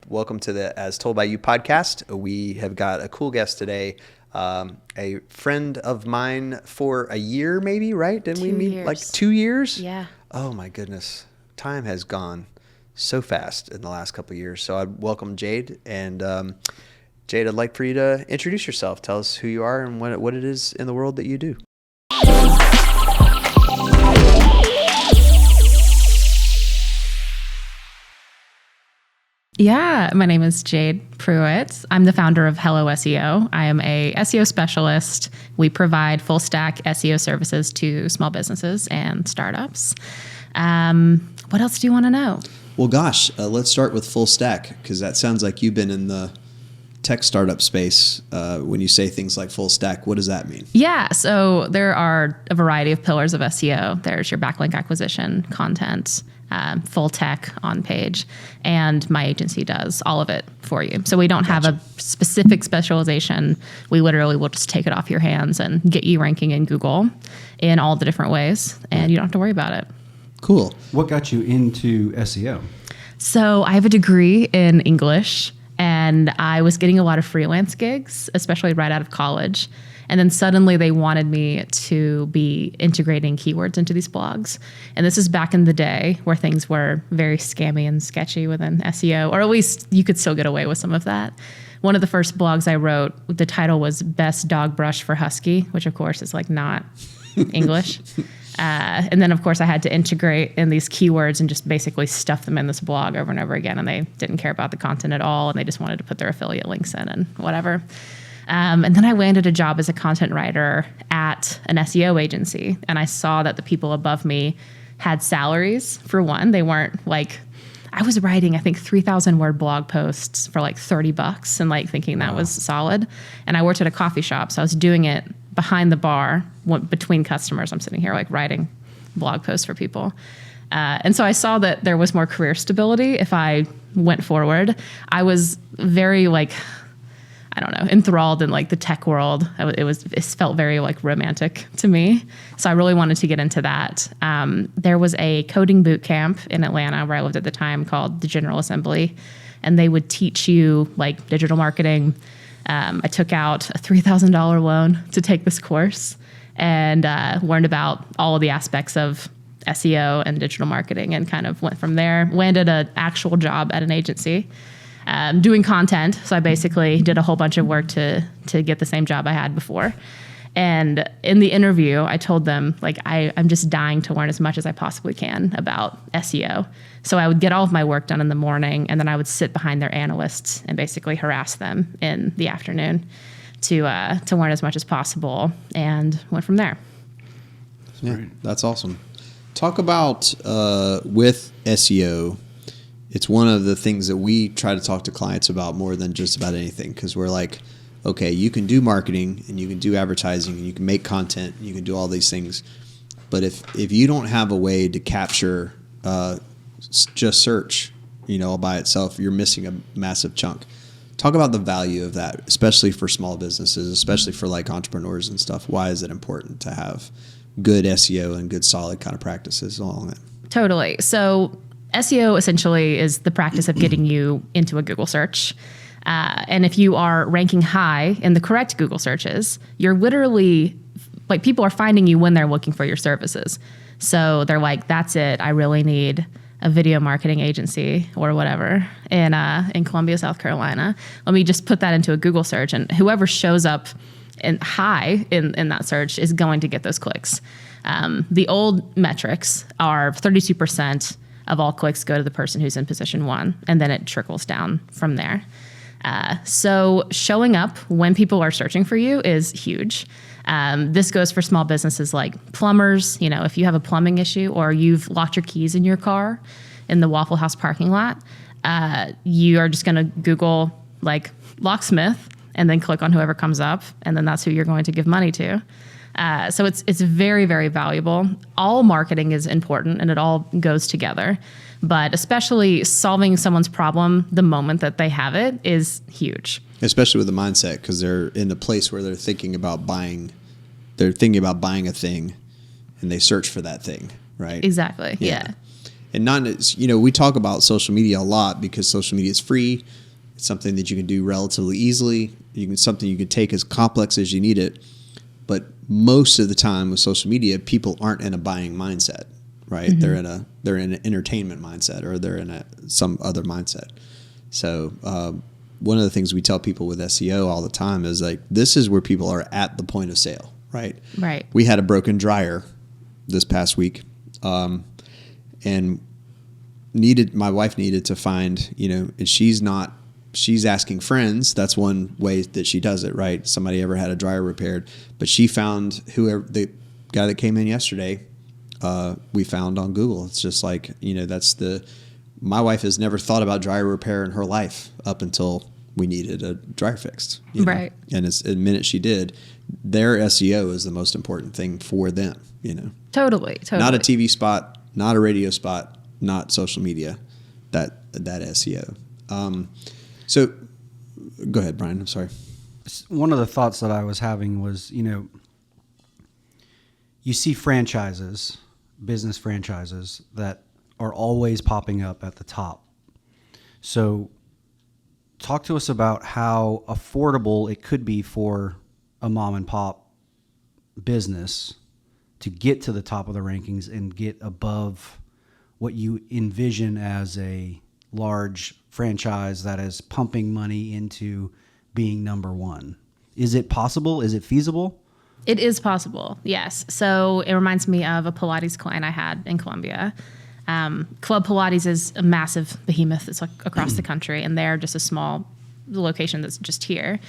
Welcome to the As Told by You podcast. We have got a cool guest today, a friend of mine for a year maybe, right? Didn't we meet 2 years. like 2 years? Yeah. Oh my goodness. Time has gone so fast in the last couple of years. So I'd welcome Jade. And Jade, I'd like for you to introduce yourself. Tell us who you are and what it is in the world that you do. Yeah, my name is Jade Pruett. I'm the founder of HelloSEO. I am a SEO specialist. We provide full stack SEO services to small businesses and startups. What else do you want to know? Well, gosh, let's start with full stack, because that sounds like you've been in the tech startup space. When you say things like full stack, what does that mean? Yeah, so there are a variety of pillars of SEO. There's your backlink acquisition, content, full tech on page, and my agency does all of it for you. So we don't have a specific specialization. We literally will just take it off your hands and get you ranking in Google in all the different ways, and you don't have to worry about it. Cool. What got you into SEO? So I have a degree in English, and I was getting a lot of freelance gigs, especially right out of college. And then suddenly they wanted me to be integrating keywords into these blogs. And this is back in the day where things were very scammy and sketchy within SEO, or at least you could still get away with some of that. One of the first blogs I wrote, the title was Best Dog Brush for Husky, which of course is like not English. And then of course I had to integrate in these keywords and just basically stuff them in this blog over and over again. And they didn't care about the content at all. And they just wanted to put their affiliate links in and whatever. And then I landed a job as a content writer at an SEO agency. And I saw that the people above me had salaries, for one. They weren't like, I was writing, I think 3,000 word blog posts for like $30 and like thinking that was solid. And I worked at a coffee shop. So I was doing it behind the bar between customers. I'm sitting here like writing blog posts for people. And so I saw that there was more career stability if I went forward. I was very like, I don't know, enthralled in like the tech world. It felt very like romantic to me. So I really wanted to get into that. There was a coding boot camp in Atlanta where I lived at the time called the General Assembly. And they would teach you like digital marketing. I took out a $3,000 loan to take this course and learned about all of the aspects of SEO and digital marketing and kind of went from there. Landed an actual job at an agency. Doing content. So I basically did a whole bunch of work to get the same job I had before. And in the interview, I told them, like, I'm just dying to learn as much as I possibly can about SEO. So I would get all of my work done in the morning, and then I would sit behind their analysts and basically harass them in the afternoon to learn as much as possible, and went from there. Yeah, that's awesome. Talk about with SEO. It's one of the things that we try to talk to clients about more than just about anything, because we're like, okay, you can do marketing and you can do advertising and you can make content and you can do all these things. But if you don't have a way to capture just search, by itself, you're missing a massive chunk. Talk about the value of that, especially for small businesses, especially for like entrepreneurs and stuff. Why is it important to have good SEO and good solid kind of practices along it? Totally. So SEO essentially is the practice of getting you into a Google search. And if you are ranking high in the correct Google searches, you're literally, like, people are finding you when they're looking for your services. So they're like, that's it. I really need a video marketing agency or whatever in Columbia, South Carolina. Let me just put that into a Google search, and whoever shows up high in that search is going to get those clicks. The old metrics are 32% of all clicks go to the person who's in position 1, and then it trickles down from there. So showing up when people are searching for you is huge. This goes for small businesses like plumbers. If you have a plumbing issue or you've locked your keys in your car in the Waffle House parking lot, you are just going to Google like locksmith and then click on whoever comes up, and then that's who you're going to give money to. So it's very, very valuable. All marketing is important and it all goes together, but especially solving someone's problem the moment that they have it is huge. Especially with the mindset, because they're in the place where they're thinking about buying a thing and they search for that thing, right? Exactly. Yeah. And not, we talk about social media a lot because social media is free. It's something that you can do relatively easily. Something you can take as complex as you need it. But most of the time with social media, people aren't in a buying mindset, right? Mm-hmm. They're in an entertainment mindset, or they're in some other mindset. So one of the things we tell people with SEO all the time is like, this is where people are at the point of sale, right? Right. We had a broken dryer this past week, and my wife needed to find, and she's asking friends. That's one way that she does it, right? Somebody ever had a dryer repaired, but she found the guy that came in yesterday, we found on Google. It's just like, my wife has never thought about dryer repair in her life up until we needed a dryer fixed. Right. And the minute she did, their SEO is the most important thing for them, Totally. Not a TV spot, not a radio spot, not social media, that SEO. So go ahead, Brian. I'm sorry. One of the thoughts that I was having was, you see business franchises that are always popping up at the top. So talk to us about how affordable it could be for a mom and pop business to get to the top of the rankings and get above what you envision as a large franchise that is pumping money into being number one. Is it possible? Is it feasible? It is possible, yes. So it reminds me of a Pilates client I had in Colombia. Club Pilates is a massive behemoth. It's like across the country, and they're just a small location that's just here.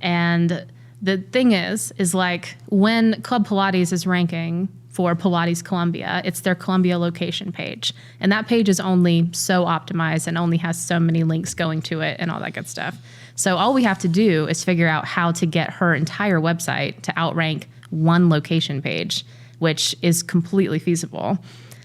And the thing is like when Club Pilates is ranking for Pilates Colombia, it's their Colombia location page. And that page is only so optimized and only has so many links going to it and all that good stuff. So all we have to do is figure out how to get her entire website to outrank one location page, which is completely feasible.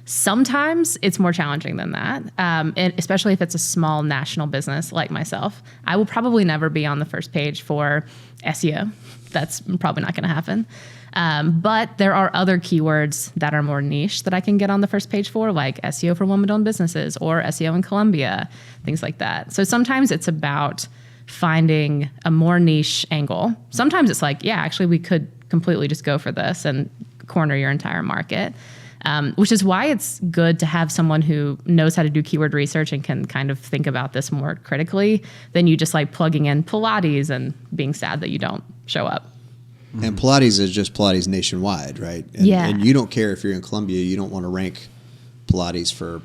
Sometimes it's more challenging than that, and especially if it's a small national business like myself. I will probably never be on the first page for SEO. That's probably not going to happen. But there are other keywords that are more niche that I can get on the first page for, like SEO for women-owned businesses or SEO in Colombia, things like that. So sometimes it's about finding a more niche angle. Sometimes it's like, yeah, actually we could completely just go for this and corner your entire market. Which is why it's good to have someone who knows how to do keyword research and can kind of think about this more critically than you just like plugging in Pilates and being sad that you don't show up. And Pilates is just Pilates nationwide, right? And, yeah. And you don't care if you're in Columbia, you don't want to rank Pilates for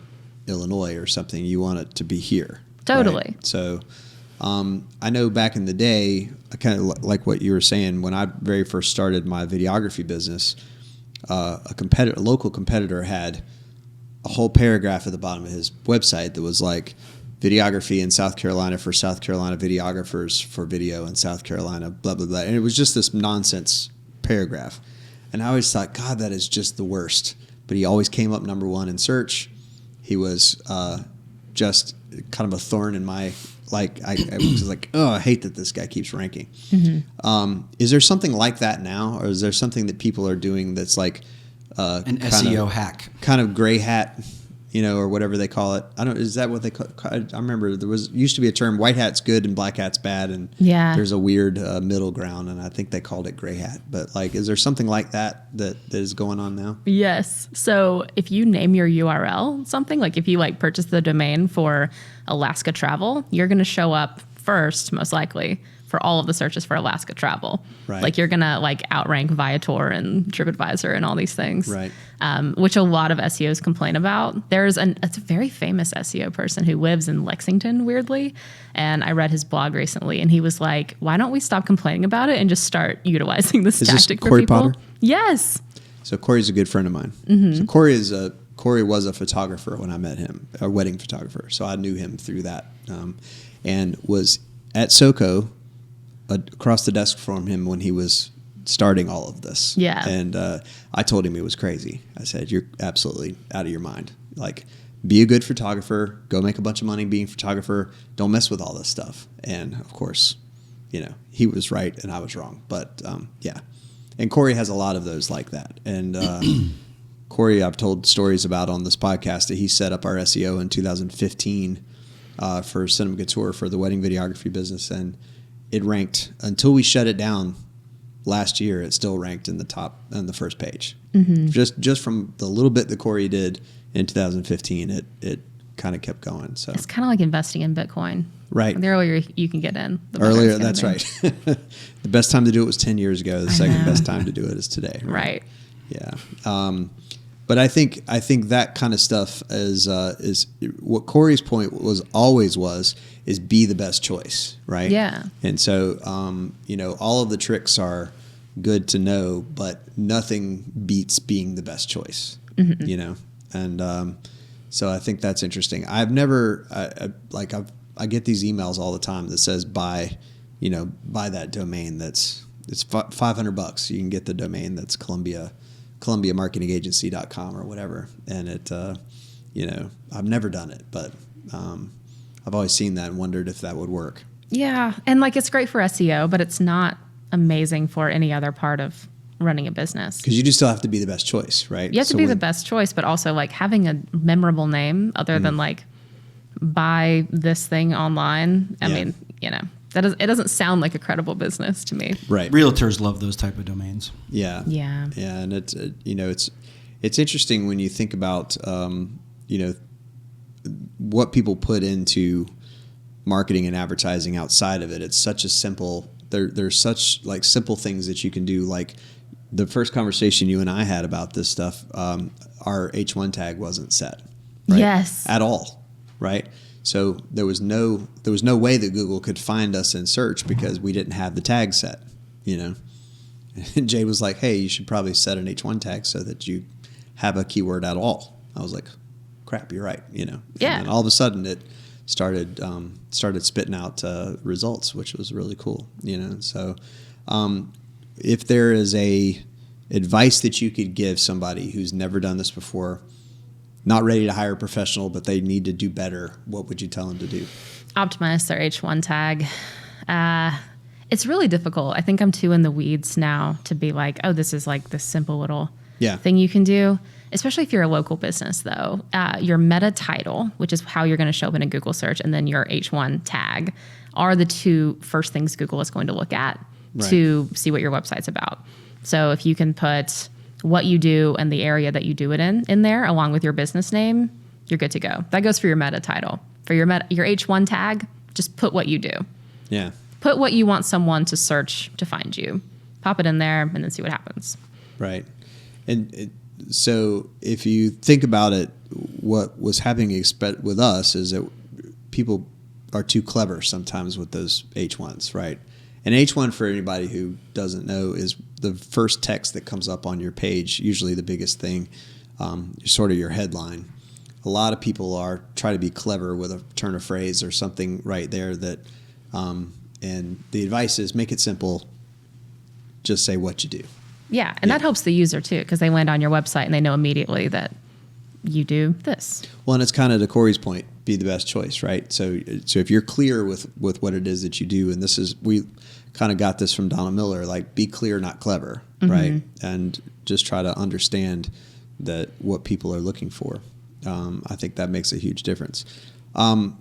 Illinois or something. You want it to be here. Totally. Right? So I know back in the day, I kind of like what you were saying, when I very first started my videography business, a local competitor had a whole paragraph at the bottom of his website that was like videography in South Carolina for South Carolina videographers for video in South Carolina, blah, blah, blah. And it was just this nonsense paragraph. And I always thought, God, that is just the worst. But he always came up number one in search. He was just kind of a thorn in my, I was like, oh, I hate that this guy keeps ranking. Mm-hmm. Is there something like that now? Or is there something that people are doing that's like an SEO hack? Kind of gray hat, or whatever they call it. Is that what they call it? I remember there used to be a term, white hat's good and black hat's bad. And there's a weird middle ground. And I think they called it gray hat. But is there something like that is going on now? Yes. So if you name your URL something, like if you purchase the domain for Alaska travel, you're going to show up first, most likely, for all of the searches for Alaska travel. Right. You're going to outrank Viator and TripAdvisor and all these things, right? Which a lot of SEOs complain about. It's a very famous SEO person who lives in Lexington, weirdly. And I read his blog recently, and he was like, why don't we stop complaining about it and just start utilizing this tactic for Corey people? Potter? Yes. So Corey's a good friend of mine. Mm-hmm. So Corey was a photographer when I met him, a wedding photographer. So I knew him through that, and was at SoCo across the desk from him when he was starting all of this. Yeah. And I told him it was crazy. I said, you're absolutely out of your mind. Be a good photographer, go make a bunch of money being a photographer, don't mess with all this stuff. And of course, he was right and I was wrong. But yeah. And Corey has a lot of those like that. And Corey, I've told stories about on this podcast that he set up our SEO in 2015 for Cinema Couture for the wedding videography business, and it ranked until we shut it down last year. It still ranked in the top on the first page. Just from the little bit that Corey did in 2015, it kind of kept going. So it's kind of like investing in Bitcoin. Right. The earlier you can get in, the better earlier. it's gonna That's be. right. The best time to do it was 10 years ago. The second best time to do it is today. Right. Yeah. But I think that kind of stuff is what Corey's point is be the best choice, right? Yeah. And so all of the tricks are good to know, but nothing beats being the best choice. And so I think that's interesting. I've never I get these emails all the time that says buy that domain it's $500. You can get the domain that's ColumbiaMarketingAgency.com or whatever. And it, I've never done it, but I've always seen that and wondered if that would work. Yeah. And it's great for SEO, but it's not amazing for any other part of running a business. Because you do still have to be the best choice, right? You have to be the best choice, but also having a memorable name other than buy this thing online. I mean, it doesn't sound like a credible business to me. Right. Realtors love those type of domains. Yeah. And it's interesting when you think about what people put into marketing and advertising outside of it. It's such a simple. There's such simple things that you can do. Like the first conversation you and I had about this stuff, our H1 tag wasn't set. Right? Yes. At all. Right. So there was no way that Google could find us in search because we didn't have the tag set, And Jay was like, "Hey, you should probably set an H1 tag so that you have a keyword at all." I was like, "Crap, you're right." Yeah. And then all of a sudden it started spitting out results, which was really cool. So if there is a advice that you could give somebody who's never done this before, not ready to hire a professional, but they need to do better, what would you tell them to do? Optimize their H1 tag. It's really difficult. I think I'm too in the weeds now to be like, oh, this is this simple little thing you can do. Especially if you're a local business, though. Your meta title, which is how you're going to show up in a Google search, and then your H1 tag are the two first things Google is going to look at to see what your website's about. So if you can put what you do and the area that you do it in there, along with your business name, you're good to go. That goes for your meta title. For your H1 tag, just put what you do. Yeah. Put what you want someone to search to find you. Pop it in there and then see what happens. Right. And so if you think about it, what was happening with us is that people are too clever sometimes with those H1s, right? An H1, for anybody who doesn't know, is the first text that comes up on your page, usually the biggest thing, sort of your headline. A lot of people try to be clever with a turn of phrase or something right there that, and the advice is make it simple, just say what you do. Yeah, and that helps the user too, because they land on your website and they know immediately that you do this. Well, and it's kind of to Corey's point, be the best choice, right? So if you're clear with what it is that you do, and we kind of got this from Donna Miller, be clear, not clever, right? And just try to understand that what people are looking for. I think that makes a huge difference. I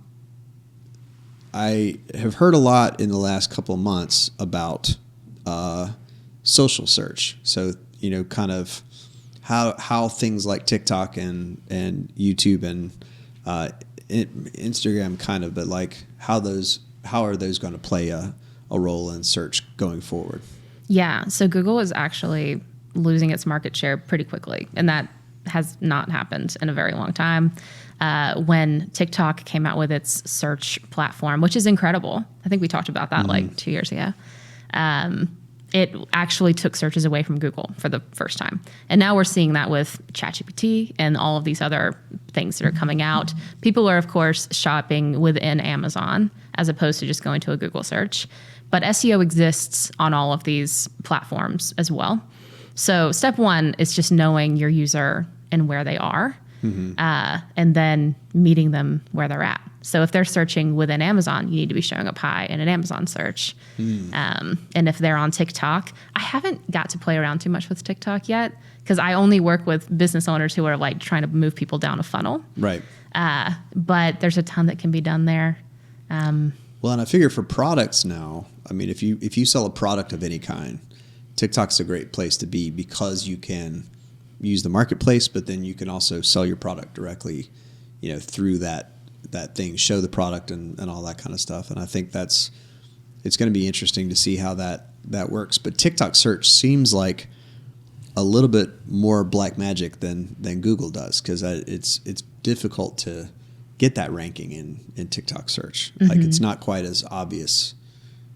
have heard a lot in the last couple of months about social search. So, kind of how things like TikTok and YouTube and Instagram kind of, but how are those going to play a role in search going forward? Yeah. So Google is actually losing its market share pretty quickly. And that has not happened in a very long time. When TikTok came out with its search platform, which is incredible. I think we talked about that 2 years ago. It actually took searches away from Google for the first time. And now we're seeing that with ChatGPT and all of these other things that are coming out. People are, of course, shopping within Amazon as opposed to just going to a Google search. But SEO exists on all of these platforms as well. So step one is just knowing your user and where they are, and then meeting them where they're at. So if they're searching within Amazon, you need to be showing up high in an Amazon search. And if they're on TikTok, I haven't got to play around too much with TikTok yet because I only work with business owners who are like trying to move people down a funnel. Right. But there's a ton that can be done there. Well, and I figure for products now, I mean, if you sell a product of any kind, TikTok's a great place to be because you can use the marketplace, but then you can also sell your product directly, through that thing, show the product and all that kind of stuff. And I think it's going to be interesting to see how that works. But TikTok search seems like a little bit more black magic than Google does because it's difficult to get that ranking in TikTok search. Like it's not quite as obvious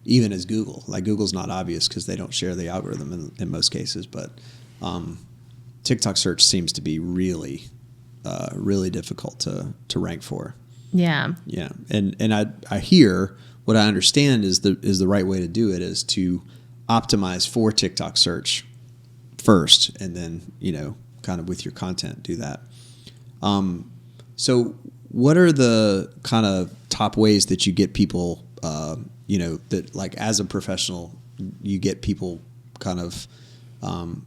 even as Google. Like Google's not obvious because they don't share the algorithm in most cases, but TikTok search seems to be really difficult to rank for. Yeah. Yeah. And I hear what I understand is the right way to do it is to optimize for TikTok search first and then, kind of with your content do that. So what are the kind of top ways that you get people, that like as a professional, you get people kind of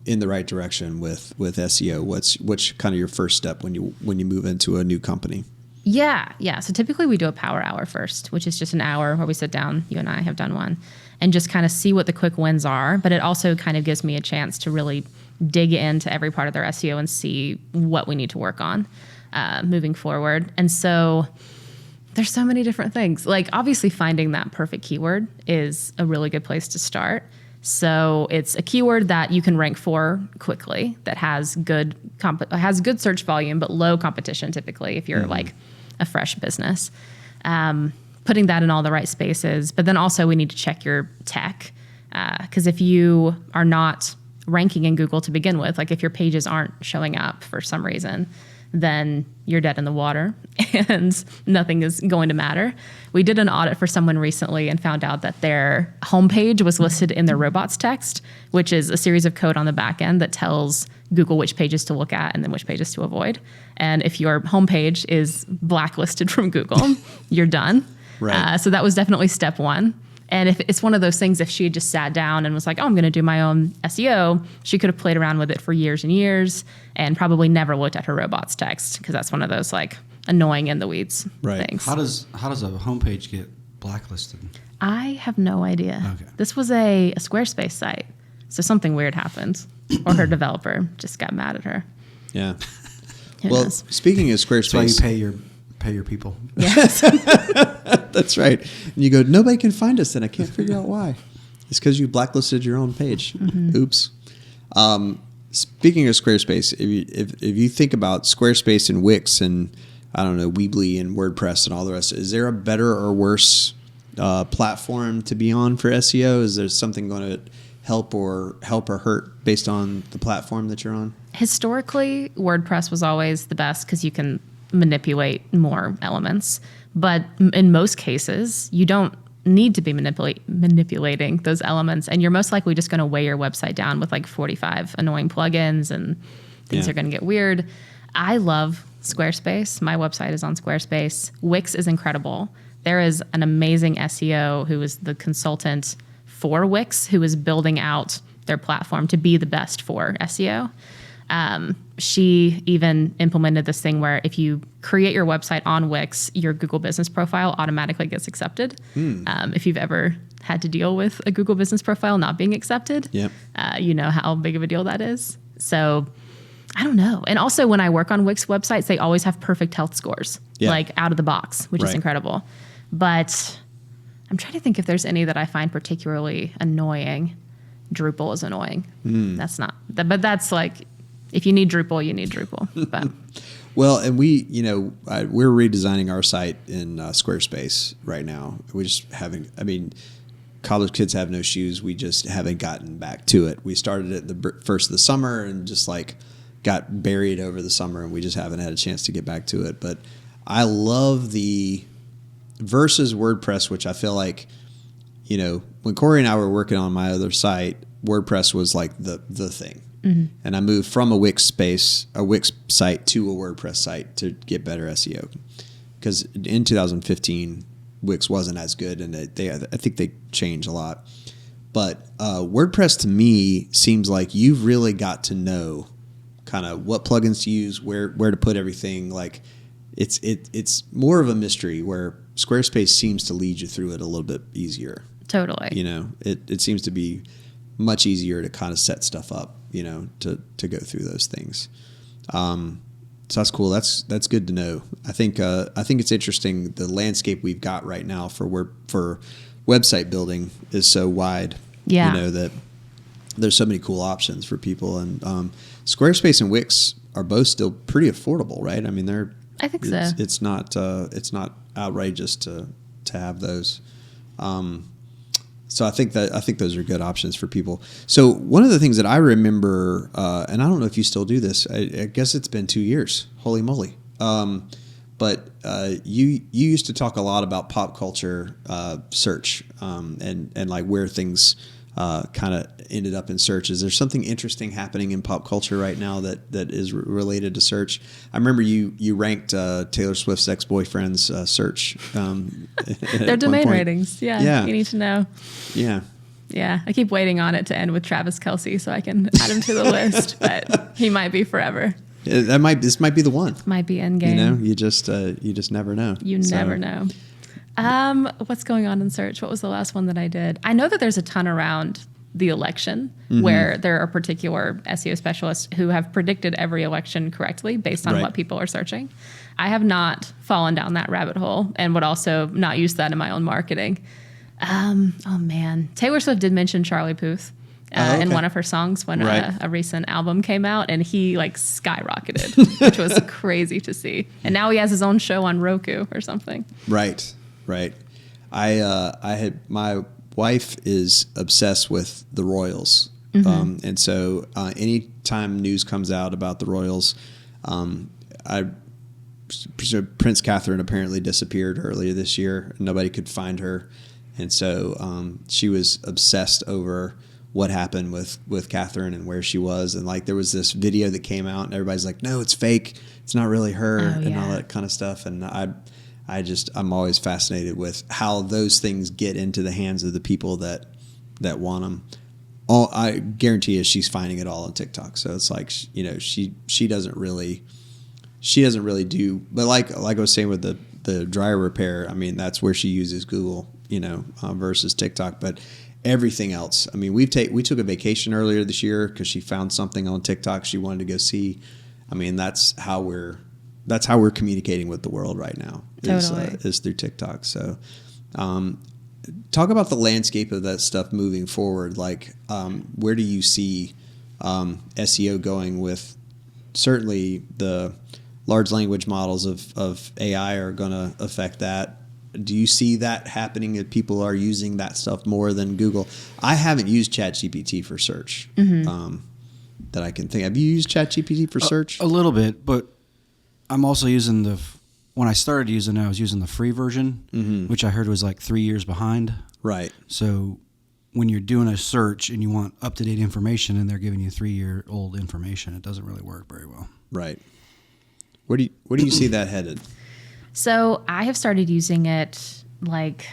in the right direction with SEO? What's kind of your first step when you move into a new company? Yeah. So typically we do a power hour first, which is just an hour where we sit down, you and I have done one, and just kind of see what the quick wins are. But it also kind of gives me a chance to really dig into every part of their SEO and see what we need to work on moving forward. And so there's so many different things. Like obviously finding that perfect keyword is a really good place to start. So it's a keyword that you can rank for quickly, that has good search volume, but low competition typically if you're like a fresh business. Putting that in all the right spaces. But then also we need to check your tech because if you are not ranking in Google to begin with, like if your pages aren't showing up for some reason, then you're dead in the water and nothing is going to matter. We did an audit for someone recently and found out that their homepage was listed in their robots text, which is a series of code on the back end that tells Google which pages to look at and then which pages to avoid. And if your homepage is blacklisted from Google, you're done. Right. So that was definitely step one. And if it's one of those things, if she had just sat down and was like, oh, I'm going to do my own SEO, she could have played around with it for years and years and probably never looked at her robots text because that's one of those like annoying in the weeds things. How does a homepage get blacklisted? I have no idea. Okay. This was a Squarespace site. So something weird happened or her developer just got mad at her. Yeah. Who Well, knows? speaking of Squarespace. That's why you pay your people. Yes. That's right. And you go, nobody can find us, and I can't figure out why. It's because you blacklisted your own page. Oops. Speaking of Squarespace, if you think about Squarespace and Wix and, I don't know, Weebly and WordPress and all the rest, is there a better or worse platform to be on for SEO? Is there something going to help or hurt based on the platform that you're on? Historically, WordPress was always the best because you can manipulate more elements. But in most cases, you don't need to be manipulating those elements. And you're most likely just going to weigh your website down with like 45 annoying plugins and things are going to get weird. I love Squarespace. My website is on Squarespace. Wix is incredible. There is an amazing SEO who is the consultant for Wix who is building out their platform to be the best for SEO. She even implemented this thing where if you create your website on Wix, your Google Business profile automatically gets accepted. If you've ever had to deal with a Google Business profile not being accepted, you know how big of a deal that is. So I don't know. And also when I work on Wix websites, they always have perfect health scores, like out of the box, which is incredible. But I'm trying to think if there's any that I find particularly annoying. Drupal is annoying. That's not, but that's like, if you need Drupal, you need Drupal. But. Well, and we're redesigning our site in Squarespace right now. We just haven't, college kids have no shoes. We just haven't gotten back to it. We started it the first of the summer and just like got buried over the summer, and we just haven't had a chance to get back to it. But I love the versus WordPress, which I feel like, when Corey and I were working on my other site, WordPress was like the thing. And I moved from a Wix site to a WordPress site to get better SEO. because in 2015 Wix wasn't as good, and I think they changed a lot. But WordPress to me seems like you've really got to know kind of what plugins to use, where to put everything. Like it's more of a mystery, where Squarespace seems to lead you through it a little bit easier. Totally. You know, it seems to be much easier to kind of set stuff up, you know, to go through those things. So that's cool. That's good to know. I think it's interesting. The landscape we've got right now for website building is so wide. Yeah. You know, that there's so many cool options for people, and Squarespace and Wix are both still pretty affordable, right? I mean, I think so. It's not outrageous to have those. So I think those are good options for people. So one of the things that I remember, and I don't know if you still do this, I guess it's been 2 years. Holy moly! But you used to talk a lot about pop culture search and like where things kind of ended up in search. Is there something interesting happening in pop culture right now that is related to search? I remember you ranked Taylor Swift's ex-boyfriend's search. Their domain ratings. Yeah. You need to know. Yeah. Yeah. I keep waiting on it to end with Travis Kelce so I can add him to the list, but he might be forever. This might be the one. Might be endgame. You know, you just never know. Never know. What's going on in search? What was the last one that I did? I know that there's a ton around the election where there are particular SEO specialists who have predicted every election correctly based on what people are searching. I have not fallen down that rabbit hole and would also not use that in my own marketing. Oh man, Taylor Swift did mention Charlie Puth in one of her songs when a recent album came out, and he like skyrocketed, which was crazy to see. And now he has his own show on Roku or something. Right. My wife is obsessed with the Royals, and so anytime news comes out about the Royals, Prince Catherine apparently disappeared earlier this year. Nobody could find her, and so she was obsessed over what happened with Catherine and where she was. And like there was this video that came out, and everybody's like, "No, it's fake. It's not really her," and all that kind of stuff. And I'm always fascinated with how those things get into the hands of the people that want them. I guarantee you she's finding it all on TikTok. So it's like, you know, she doesn't really do, but like I was saying with the dryer repair, I mean, that's where she uses Google, you know, versus TikTok. But everything else, I mean, we took a vacation earlier this year because she found something on TikTok she wanted to go see. I mean, that's how we're communicating with the world right now. Is through TikTok. So, talk about the landscape of that stuff moving forward. Like, where do you see SEO going with? Certainly, the large language models of AI are going to affect that. Do you see that happening? That people are using that stuff more than Google? I haven't used ChatGPT for search. That I can think. Have you used ChatGPT for search? A little bit, but I'm also using when I started using it, I was using the free version, which I heard was like 3 years behind. Right. So when you're doing a search and you want up-to-date information and they're giving you 3-year-old information, it doesn't really work very well. Right. Where do you see that headed? So I have started using it like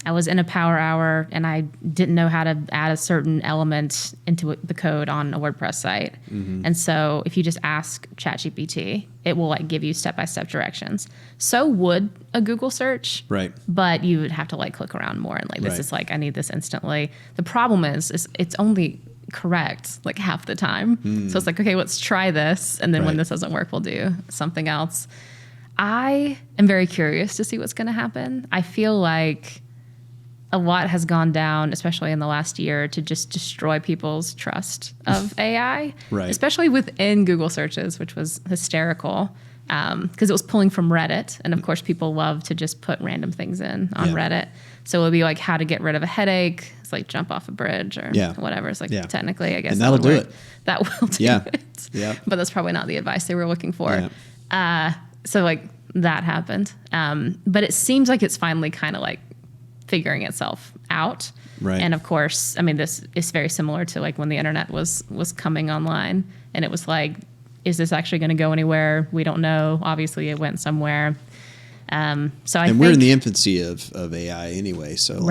I was in a power hour and I didn't know how to add a certain element into the code on a WordPress site. And so if you just ask ChatGPT, it will like give you step-by-step directions. So would a Google search. Right. But you would have to like click around more and like, this is like, I need this instantly. The problem is it's only correct like half the time. So it's like, okay, let's try this. And then when this doesn't work, we'll do something else. I am very curious to see what's going to happen. I feel like a lot has gone down, especially in the last year, to just destroy people's trust of AI, especially within Google searches, which was hysterical because it was pulling from Reddit. And of course, people love to just put random things in on Reddit. So it would be like how to get rid of a headache. It's like jump off a bridge or whatever. It's like technically, I guess. And that'll do it. That will do it. Yeah. But that's probably not the advice they were looking for. So like that happened. But it seems like it's finally kind of like figuring itself out. Right. And of course, I mean, this is very similar to like when the internet was coming online and it was like, is this actually going to go anywhere? We don't know. Obviously it went somewhere. So and we're in the infancy of AI anyway. So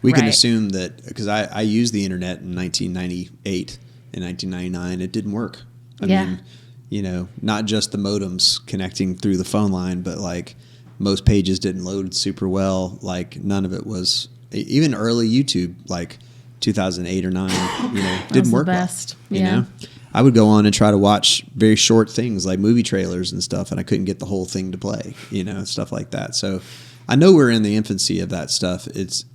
we can assume that, because I used the internet in 1998 and 1999, it didn't work. I mean, you know, not just the modems connecting through the phone line, but like most pages didn't load super well. Like none of it was, even early YouTube, like 2008 or 9, you know, didn't work well. You know, I would go on and try to watch very short things like movie trailers and stuff, and I couldn't get the whole thing to play, you know, stuff like that. So I know we're in the infancy of that stuff. It's,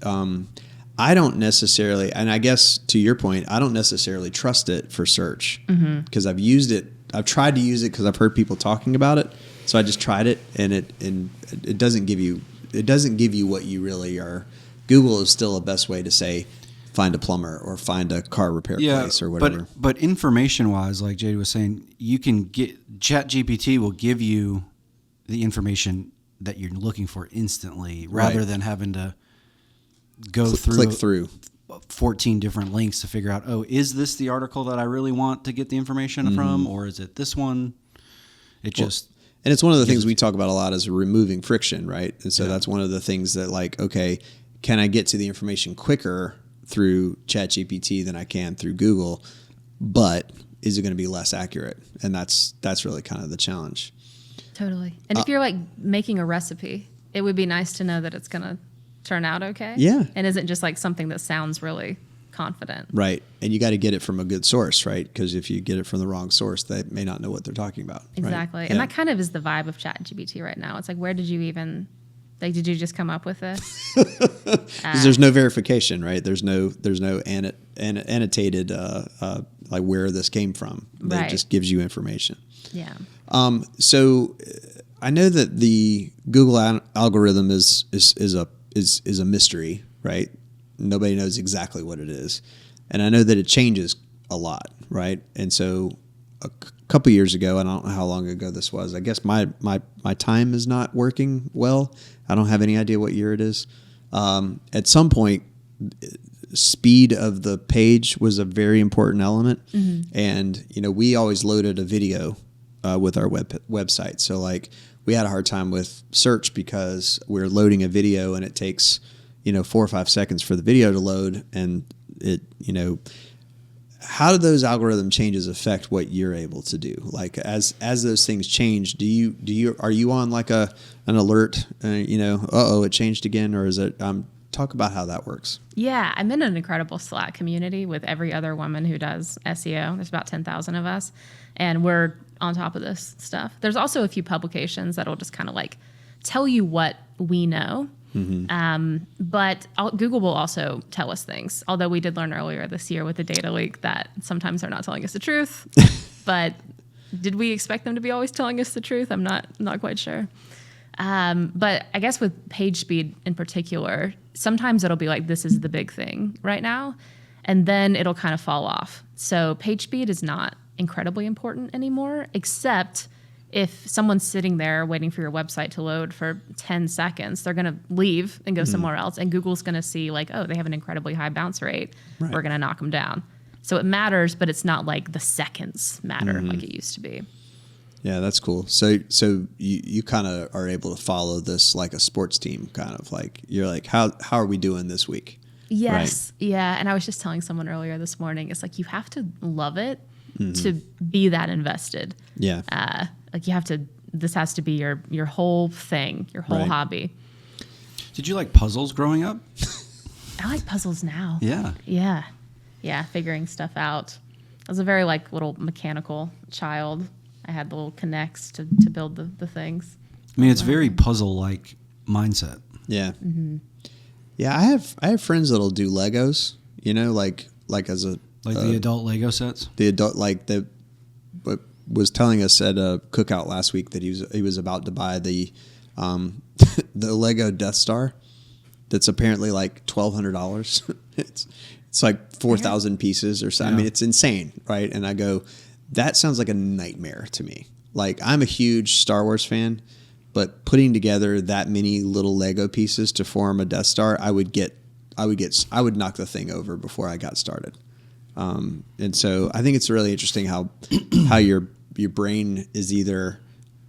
I don't necessarily, and I guess to your point, I don't necessarily trust it for search, because I've used it. I've tried to use it because I've heard people talking about it. So I just tried it, and it doesn't give you what you really are. Google is still the best way to say find a plumber or find a car repair place or whatever. But information wise, like Jade was saying, you can get ChatGPT will give you the information that you're looking for instantly, rather than having to click through 14 different links to figure out, oh, is this the article that I really want to get the information from, or is it this one? And it's one of the things we talk about a lot is removing friction, right? And so that's one of the things that, like, okay, can I get to the information quicker through ChatGPT than I can through Google, but is it going to be less accurate? And that's really kind of the challenge. Totally. And if you're like making a recipe, it would be nice to know that it's going to turn out okay. Yeah. And isn't just like something that sounds really confident. Right. And you got to get it from a good source, right? Because if you get it from the wrong source, they may not know what they're talking about. Exactly. Right? And that kind of is the vibe of ChatGPT right now. It's like, where did you even... Like, did you just come up with this? There's no verification, right? There's no annotated like where this came from. It just gives you information. Yeah. So I know that the Google algorithm is a mystery, right? Nobody knows exactly what it is, and I know that it changes a lot, right? And so a couple years ago, I don't know how long ago this was. I guess my time is not working well. I don't have any idea what year it is. At some point, speed of the page was a very important element. And, you know, we always loaded a video with our website. So, like, we had a hard time with search because we're loading a video and it takes, 4 or 5 seconds for the video to load. And it, how do those algorithm changes affect what you're able to do? Like, as those things change, are you on like an alert? It changed again, or is it? Talk about how that works. Yeah, I'm in an incredible Slack community with every other woman who does SEO. There's about 10,000 of us, and we're on top of this stuff. There's also a few publications that'll just kind of like tell you what we know. But Google will also tell us things. Although we did learn earlier this year with the data leak that sometimes they're not telling us the truth. But did we expect them to be always telling us the truth? I'm not quite sure. But I guess with page speed in particular, sometimes it'll be like, this is the big thing right now. And then it'll kind of fall off. So page speed is not incredibly important anymore, except if someone's sitting there waiting for your website to load for 10 seconds, they're going to leave and go somewhere else. And Google's going to see like, oh, they have an incredibly high bounce rate. Right. We're going to knock them down. So it matters, but it's not like the seconds matter like it used to be. Yeah, that's cool. So you kind of are able to follow this like a sports team, kind of like, you're like, how are we doing this week? Yes. Right? Yeah. And I was just telling someone earlier this morning, it's like, you have to love it to be that invested. Yeah. Like, you have to, this has to be your whole thing, your whole hobby. Did you like puzzles growing up? I like puzzles now. Yeah. Yeah. Figuring stuff out. I was a very like little mechanical child. I had the little connects to build the things. I mean, it's very puzzle-like mindset. Yeah. Yeah. I have friends that'll do Legos, like as a, like the adult Lego sets. The adult, like but was telling us at a cookout last week that he was about to buy the the Lego Death Star. That's apparently like $1,200. It's like 4,000 pieces or so. Yeah. I mean, it's insane, right? And I go, that sounds like a nightmare to me. Like, I'm a huge Star Wars fan, but putting together that many little Lego pieces to form a Death Star, I would knock the thing over before I got started. And so I think it's really interesting how your brain is either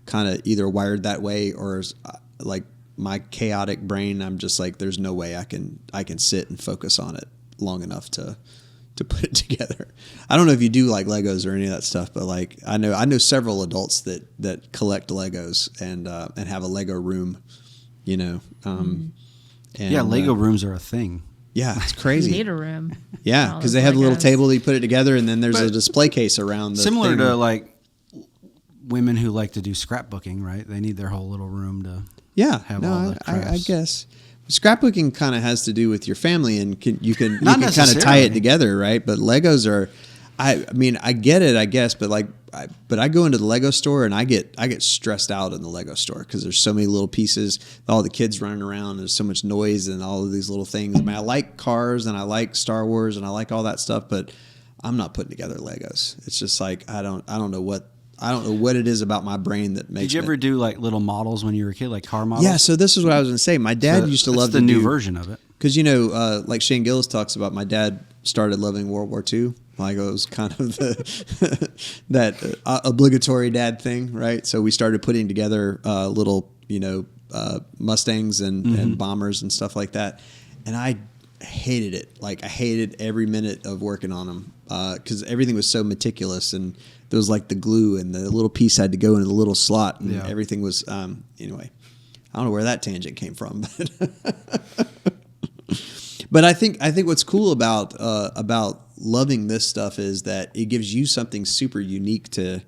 wired that way, or like my chaotic brain, I'm just like, there's no way I can sit and focus on it long enough to put it together. I don't know if you do like Legos or any of that stuff, but like I know several adults that collect Legos and have a Lego room, you know. And, yeah, Lego rooms are a thing. Yeah, it's crazy. You need a room. Yeah, because they have a little table that you put it together, and then there's a display case around the similar thing. to like women who like to do scrapbooking, right? They need their whole little room to have all the crafts. I guess scrapbooking kind of has to do with your family, and you can kind of necessarily tie it together, right? But Legos are, I mean, I get it, I guess, but like, I go into the Lego store and I get stressed out in the Lego store because there's so many little pieces, all the kids running around, there's so much noise and all of these little things. I mean, I like cars and I like Star Wars and I like all that stuff, but I'm not putting together Legos. It's just like I don't know what it is about my brain that makes. Did you ever do like little models when you were a kid, like car models? Yeah, so this is what I was going to say. My dad used to love the new version of it. Because, you know, like Shane Gillis talks about, my dad started loving World War II. Like, it was kind of that obligatory dad thing, right? So we started putting together little, you know, Mustangs and bombers and stuff like that. And I hated it. Like, I hated every minute of working on them because everything was so meticulous, and there was like the glue and the little piece had to go into the little slot, and everything was anyway. I don't know where that tangent came from, but I think what's cool about loving this stuff is that it gives you something super unique to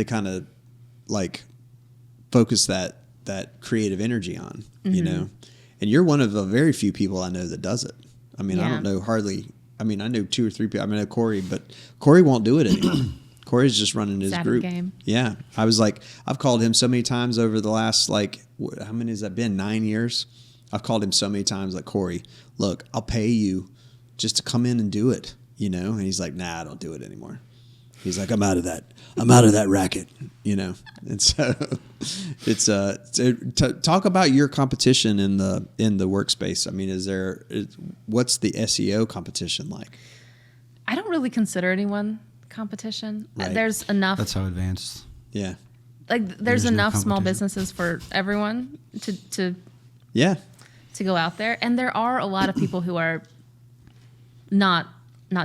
kind of like focus that creative energy on, you know. And you're one of the very few people I know that does it. I mean, I don't know hardly. I mean, I know 2 or 3 people. I mean, I know Corey, but Corey won't do it anymore. Corey's just running his group. Game. Yeah. I was like, I've called him so many times over the last, like, how many has that been? 9 years? I've called him so many times, like, Corey, look, I'll pay you just to come in and do it, you know? And he's like, nah, I don't do it anymore. He's like, I'm out of that racket, you know? And so it's, talk about your competition in the workspace. I mean, what's the SEO competition like? I don't really consider anyone competition. Right. There's enough. That's how advanced. Yeah. Like there's enough small businesses for everyone to go out there, and there are a lot of people who are not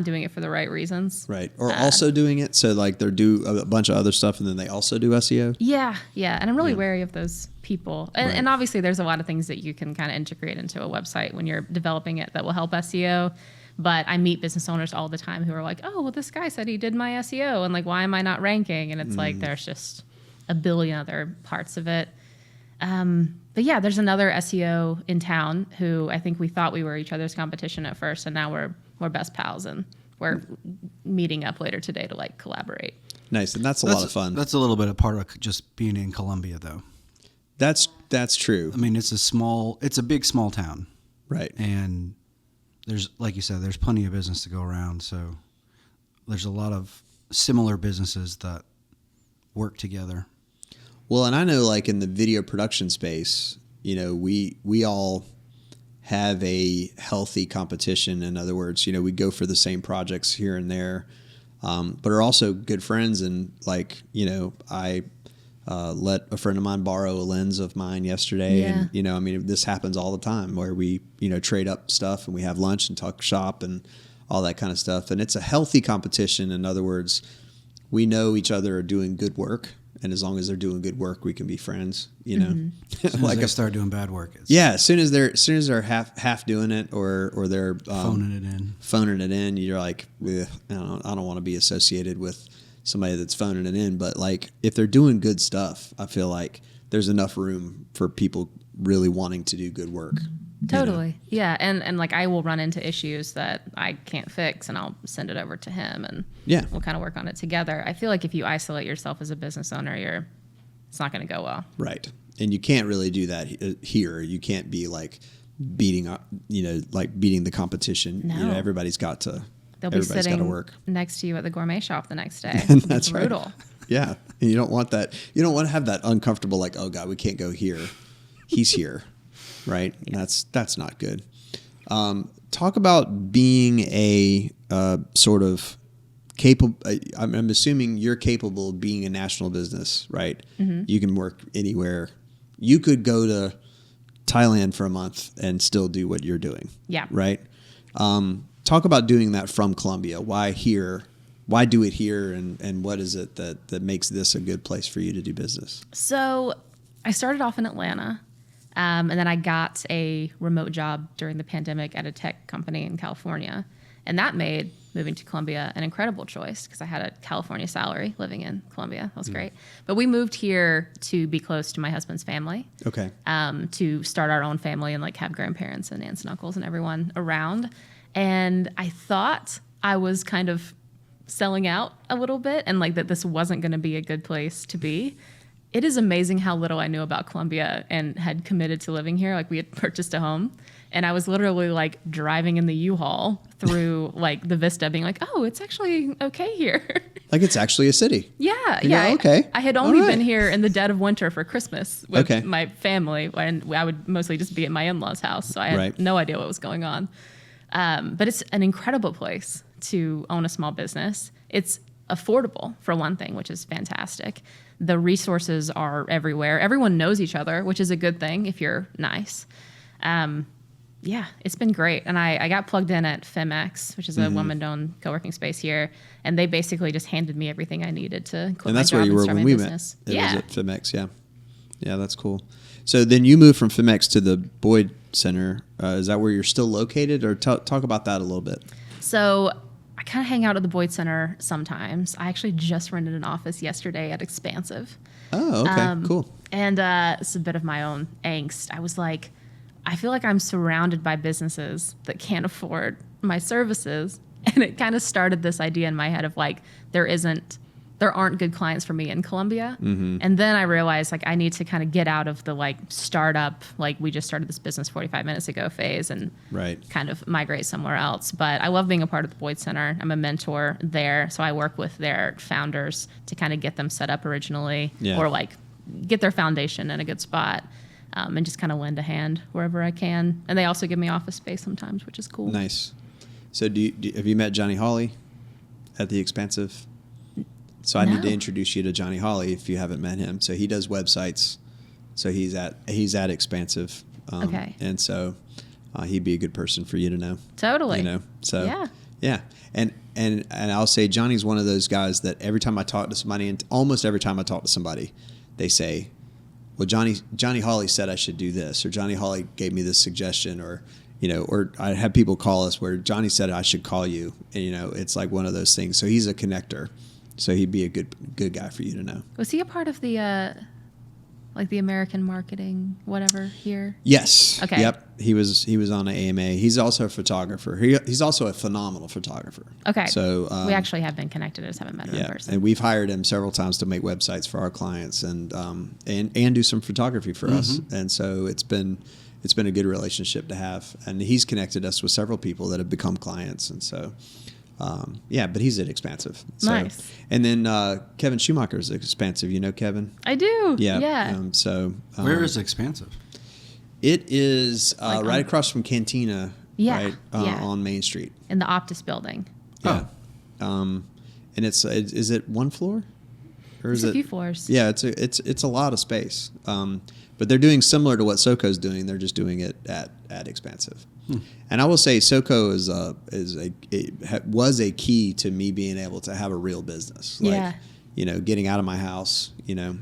doing it for the right reasons. Right. Or also doing it, so like they do a bunch of other stuff and then they also do SEO. Yeah. And I'm really wary of those people. And obviously there's a lot of things that you can kind of integrate into a website when you're developing it that will help SEO. But I meet business owners all the time who are like, oh, well, this guy said he did my SEO, and like, why am I not ranking? And it's like, there's just a billion other parts of it. But yeah, there's another SEO in town who I think we thought we were each other's competition at first, and now we're best pals, and we're meeting up later today to like collaborate. Nice, and that's a lot of fun. That's a little bit a part of just being in Columbia, though. That's true. I mean, it's a big small town, right? And there's, like you said, there's plenty of business to go around. So there's a lot of similar businesses that work together. Well, and I know like in the video production space, you know, we all have a healthy competition. In other words, you know, we go for the same projects here and there, but are also good friends. And like, you know, I let a friend of mine borrow a lens of mine yesterday. Yeah. And, you know, I mean, this happens all the time where we, you know, trade up stuff and we have lunch and talk shop and all that kind of stuff. And it's a healthy competition. In other words, we know each other are doing good work. And as long as they're doing good work, we can be friends, you know. As soon as they start doing bad work. As soon as they're half doing it or they're phoning it in, you're like, I don't want to be associated with somebody that's phoning it in. But like, if they're doing good stuff, I feel like there's enough room for people really wanting to do good work. Totally. You know? Yeah. And like I will run into issues that I can't fix, and I'll send it over to him, and we'll kind of work on it together. I feel like if you isolate yourself as a business owner, it's not going to go well. Right. And you can't really do that here. You can't be like beating the competition. No. You know, everybody's got to They'll be sitting next to you at the gourmet shop the next day. That's brutal. Right. Yeah. And you don't want that. You don't want to have that uncomfortable, like, oh God, we can't go here. He's here. Right. Yeah. That's not good. Talk about being a sort of capable. I'm assuming you're capable of being a national business, right? Mm-hmm. You can work anywhere you could go to Thailand for a month and still do what you're doing. Yeah. Right. Talk about doing that from Colombia. Why here? Why do it here? And what is it that makes this a good place for you to do business? So I started off in Atlanta, and then I got a remote job during the pandemic at a tech company in California. And that made moving to Colombia an incredible choice because I had a California salary living in Colombia. That was great. But we moved here to be close to my husband's family. Okay. To start our own family and like have grandparents and aunts and uncles and everyone around. And I thought I was kind of selling out a little bit and like that this wasn't going to be a good place to be. It is amazing how little I knew about Colombia and had committed to living here. Like we had purchased a home and I was literally like driving in the U-Haul through like the Vista being like, oh, it's actually okay here. Like it's actually a city. Yeah. You yeah. go, okay. I had only been here in the dead of winter for Christmas with Okay. my family and I would mostly just be at my in-laws' house. So I had no idea what was going on. But it's an incredible place to own a small business. It's affordable for one thing, which is fantastic. The resources are everywhere. Everyone knows each other, which is a good thing if you're nice. Yeah, it's been great. And I got plugged in at FemX, which is a woman-owned co-working space here. And they basically just handed me everything I needed to quit And that's my job where you were start when my we business. met. It Yeah. was at FemX, yeah. Yeah, that's cool. So then you moved from FemX to the Boyd Center. Is that where you're still located? Or talk about that a little bit. So I kind of hang out at the Boyd Center sometimes. I actually just rented an office yesterday at Expansive. Oh, okay, cool. And it's a bit of my own angst. I was like, I feel like I'm surrounded by businesses that can't afford my services. And it kind of started this idea in my head of like, there aren't good clients for me in Colombia. Mm-hmm. And then I realized like I need to kind of get out of the like startup, like we just started this business 45 minutes ago phase and kind of migrate somewhere else. But I love being a part of the Boyd Center. I'm a mentor there. So I work with their founders to kind of get them set up originally or like get their foundation in a good spot. And just kind of lend a hand wherever I can. And they also give me office space sometimes, which is cool. Nice. So have you met Johnny Hawley at the Expansive? So I need to introduce you to Johnny Hawley if you haven't met him. So he does websites. So he's at Expansive. Okay. And so he'd be a good person for you to know. Totally. You know. So yeah. And I'll say Johnny's one of those guys that every time I talk to somebody, and almost every time I talk to somebody, they say, well, Johnny Hawley said I should do this, or Johnny Hawley gave me this suggestion, or or I have people call us where Johnny said I should call you, and it's like one of those things. So he's a connector, so he'd be a good guy for you to know. Was he a part of the like the American marketing whatever here? Yes. Okay. Yep. He was on an AMA. He's also a photographer. He's also a phenomenal photographer. Okay. So we actually have been connected. I just haven't met him in person. And we've hired him several times to make websites for our clients and do some photography for us. And so it's been a good relationship to have. And he's connected us with several people that have become clients. And so, but he's at Expansive. So, nice. And then Kevin Schumacher is at Expansive. You know Kevin? I do. Yeah. Yeah. Where is Expansive? It is right across from Cantina. Yeah. Right on Main Street. In the Optus building. Yeah. And is it one floor? Or is It's a few floors. Yeah, it's a lot of space. But they're doing similar to what SoCo's doing. They're just doing it at Expansive. And I will say SoCo was a key to me being able to have a real business. Like, getting out of my house,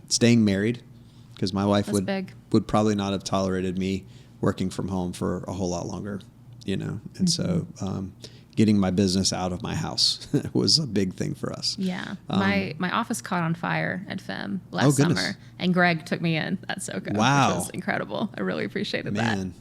staying married, because my wife would probably not have tolerated me working from home for a whole lot longer, And so getting my business out of my house was a big thing for us. Yeah. My office caught on fire at FEM last summer, and Greg took me in at SoCo. Wow. Which was incredible. I really appreciated that. Man,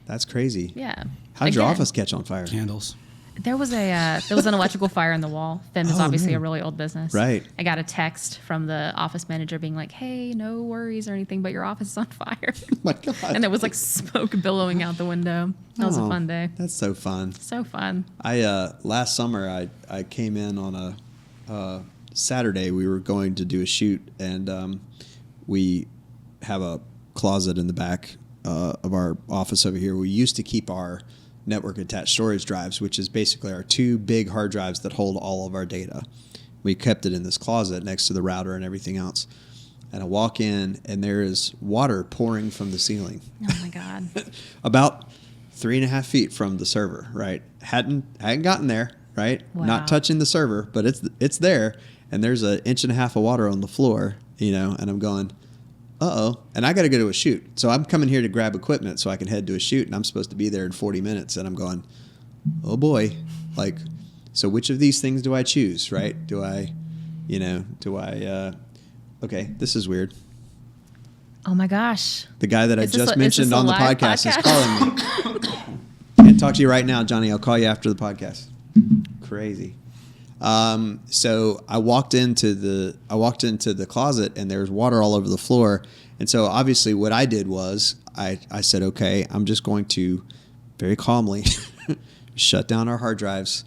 that's crazy. Yeah. How'd your office catch on fire? Candles. There was an electrical fire in the wall. FEM is obviously a really old business. Right. I got a text from the office manager being like, hey, no worries or anything, but your office is on fire. Oh my God. And there was like smoke billowing out the window. That was a fun day. That's so fun. So fun. Last summer I came in on a Saturday. We were going to do a shoot, and we have a closet in the back of our office over here. We used to keep our network attached storage drives, which is basically our two big hard drives that hold all of our data. We kept it in this closet next to the router and everything else. And I walk in, and there is water pouring from the ceiling. Oh my God. About 3.5 feet from the server, right? Hadn't gotten there, right? Wow. Not touching the server, but it's there. And there's 1.5 inches of water on the floor, and I'm going, uh-oh. And I got to go to a shoot. So I'm coming here to grab equipment so I can head to a shoot, and I'm supposed to be there in 40 minutes. And I'm going, oh boy. Like, so which of these things do I choose, right? Okay, this is weird. Oh my gosh. The guy that I just mentioned on the podcast is calling me. And talk to you right now, Johnny. I'll call you after the podcast. Crazy. So I walked into the closet, and there's water all over the floor. And so obviously what I did was I said, okay, I'm just going to very calmly shut down our hard drives,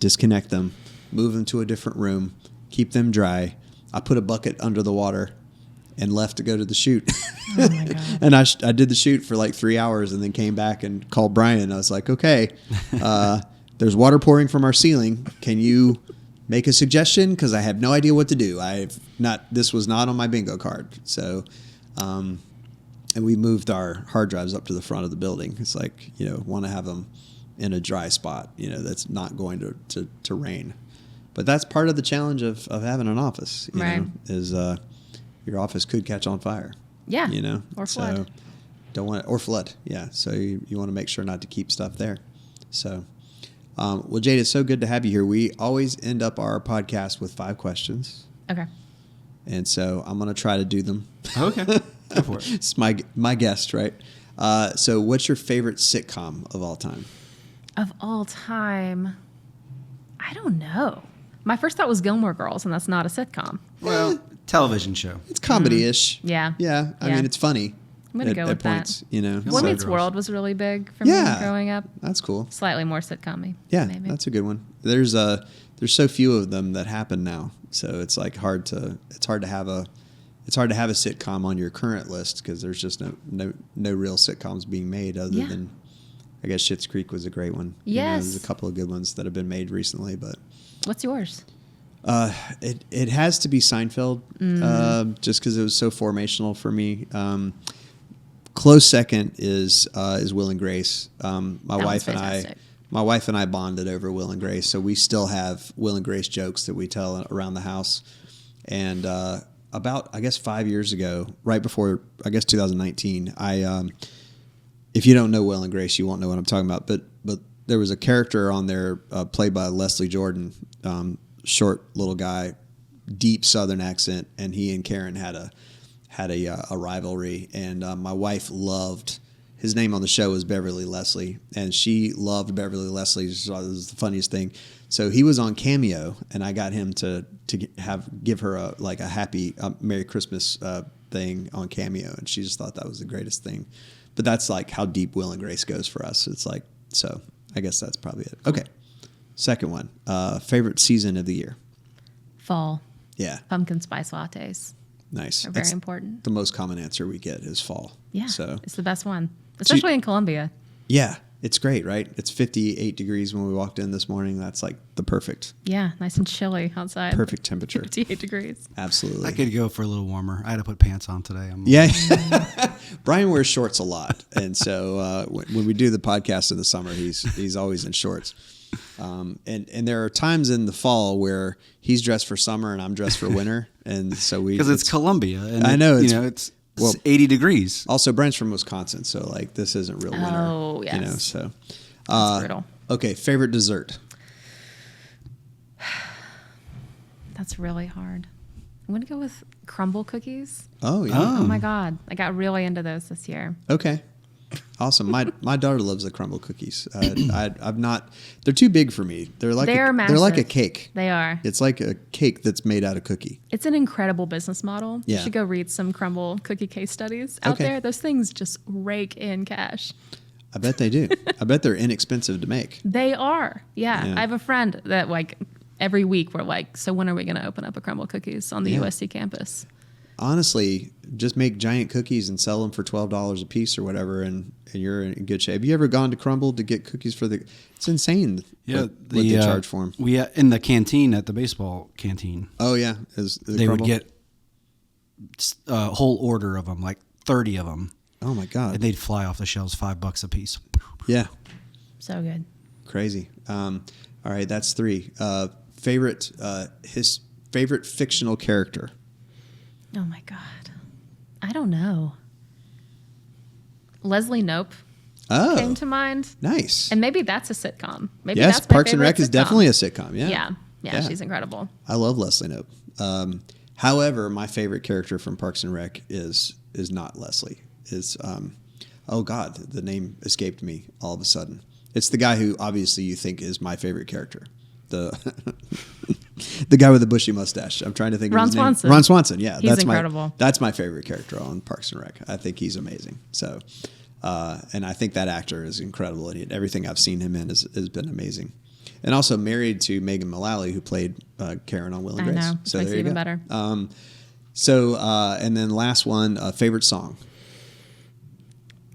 disconnect them, move them to a different room, keep them dry. I put a bucket under the water and left to go to the shoot. Oh my God. And I did the shoot for like 3 hours and then came back and called Brian. I was like, okay, there's water pouring from our ceiling. Can you make a suggestion? Because I have no idea what to do. This was not on my bingo card. So, and we moved our hard drives up to the front of the building. It's like, want to have them in a dry spot, that's not going to rain. But that's part of the challenge of having an office, is your office could catch on fire. Yeah. Or flood. So don't want it, or flood. Yeah. So you want to make sure not to keep stuff there. So, well, Jade, it's so good to have you here. We always end up our podcast with 5 questions. Okay. And so I'm going to try to do them. Okay. Go for it. It's my guest, right? So what's your favorite sitcom of all time? Of all time, I don't know. My first thought was Gilmore Girls, and that's not a sitcom. Well, television show. It's comedy-ish. Yeah. Yeah. I mean, it's funny. I'm going to go with that. points, Boy Meets World was really big for me growing up. That's cool. Slightly more sitcom-y. Yeah, maybe. that's a good one. There's so few of them that happen now, so it's like hard to have a sitcom on your current list because there's just no real sitcoms being made other than, I guess, Schitt's Creek was a great one. Yes. There's a couple of good ones that have been made recently, but What's yours? it has to be Seinfeld, just because it was so formational for me. Close second is Will and Grace. My wife and I bonded over Will and Grace, so we still have Will and Grace jokes that we tell around the house. And about, I guess, 5 years ago, right before, I guess, 2019, if you don't know Will and Grace, you won't know what I'm talking about. But there was a character on there played by Leslie Jordan, short little guy, deep Southern accent, and he and Karen had a rivalry. And my wife loved his name on the show was Beverly Leslie, and she loved Beverly Leslie. She thought it was the funniest thing. So he was on Cameo, and I got him to give her a happy Merry Christmas thing on Cameo, and she just thought that was the greatest thing. But that's like how deep Will and Grace goes for us. It's like, so I guess that's probably it. Okay. Second one, favorite season of the year? Fall. Yeah. Pumpkin spice lattes. Nice. Are very important. The most common answer we get is fall. Yeah. So it's the best one, especially in Columbia. Yeah. It's great, right? It's 58 degrees when we walked in this morning. That's like the perfect. Yeah. Nice and chilly outside. Perfect temperature. 58 degrees. Absolutely. I could go for a little warmer. I had to put pants on today. Yeah. Brian wears shorts a lot. And so when we do the podcast in the summer, he's always in shorts. And there are times in the fall where he's dressed for summer and I'm dressed for winter. And so because it's Columbia. And I know. It's 80 degrees. Also, Brent's from Wisconsin. So like this isn't real winter. Oh, yes. So. That's brutal. Okay. Favorite dessert? That's really hard. I'm going to go with crumble cookies. Oh, yeah. Oh, my God. I got really into those this year. Okay. Awesome. My daughter loves the crumble cookies. I've not. They're too big for me. They're like massive. They're like a cake. They are. It's like a cake that's made out of cookie. It's an incredible business model. Yeah. You should go read some crumble cookie case studies out there. Those things just rake in cash. I bet they do. I bet they're inexpensive to make. They are. Yeah. I have a friend that like every week we're like, so when are we going to open up a crumble cookies on the USC campus? Honestly, just make giant cookies and sell them for $12 a piece or whatever, and you're in good shape. Have you ever gone to Crumble to get cookies for the? It's insane. What they charge for them. We in the canteen at the baseball canteen. Oh yeah, they would get a whole order of them, like 30 of them. Oh my God. And they'd fly off the shelves, $5 a piece. Yeah. So good. Crazy. All right. That's 3. Favorite fictional character. Oh my God. I don't know. Leslie Knope came to mind. Nice. And maybe that's a sitcom. Maybe yes, that's my Parks and favorite Rec is sitcom. definitely a sitcom. Yeah, she's incredible. I love Leslie Knope. However, my favorite character from Parks and Rec is not Leslie. Oh God, the name escaped me all of a sudden. It's the guy who obviously you think is my favorite character. The guy with the bushy mustache. I'm trying to think of his name. Ron Swanson. Yeah, he's incredible. That's my favorite character on Parks and Rec. I think he's amazing. So, and I think that actor is incredible. And everything I've seen him in has been amazing. And also married to Megan Mullally, who played Karen on Will and Grace. I know. So makes it even better. And then last one, favorite song.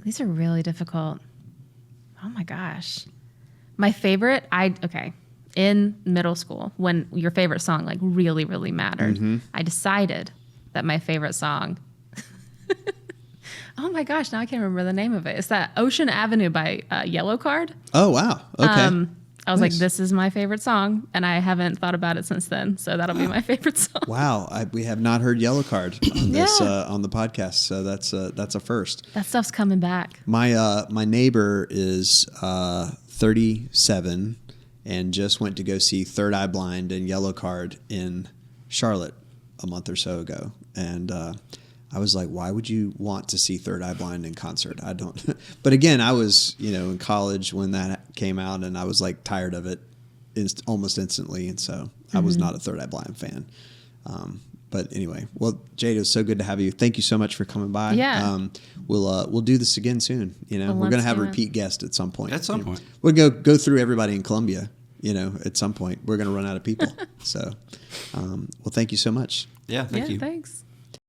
These are really difficult. Oh my gosh. My favorite, in middle school, when your favorite song like really, really mattered, I decided that my favorite song, oh my gosh, now I can't remember the name of it. It's that Ocean Avenue by Yellow Card. Oh, wow. Okay. I was like, this is my favorite song, and I haven't thought about it since then. So that'll be my favorite song. Wow, we have not heard Yellow Card on this on the podcast, so that's a first. That stuff's coming back. My neighbor is 37 and just went to go see Third Eye Blind and Yellow Card in Charlotte a month or so ago, and I was like, why would you want to see Third Eye Blind in concert? I don't. But again, I was, in college when that came out, and I was like tired of it almost instantly. And so I was not a Third Eye Blind fan. But anyway, well, Jade, it was so good to have you. Thank you so much for coming by. Yeah. We'll do this again soon. We're going to have a repeat guest at some point. At some point. We'll go through everybody in Columbia. At some point we're going to run out of people. So, well, thank you so much. Yeah. Thank you. Thanks.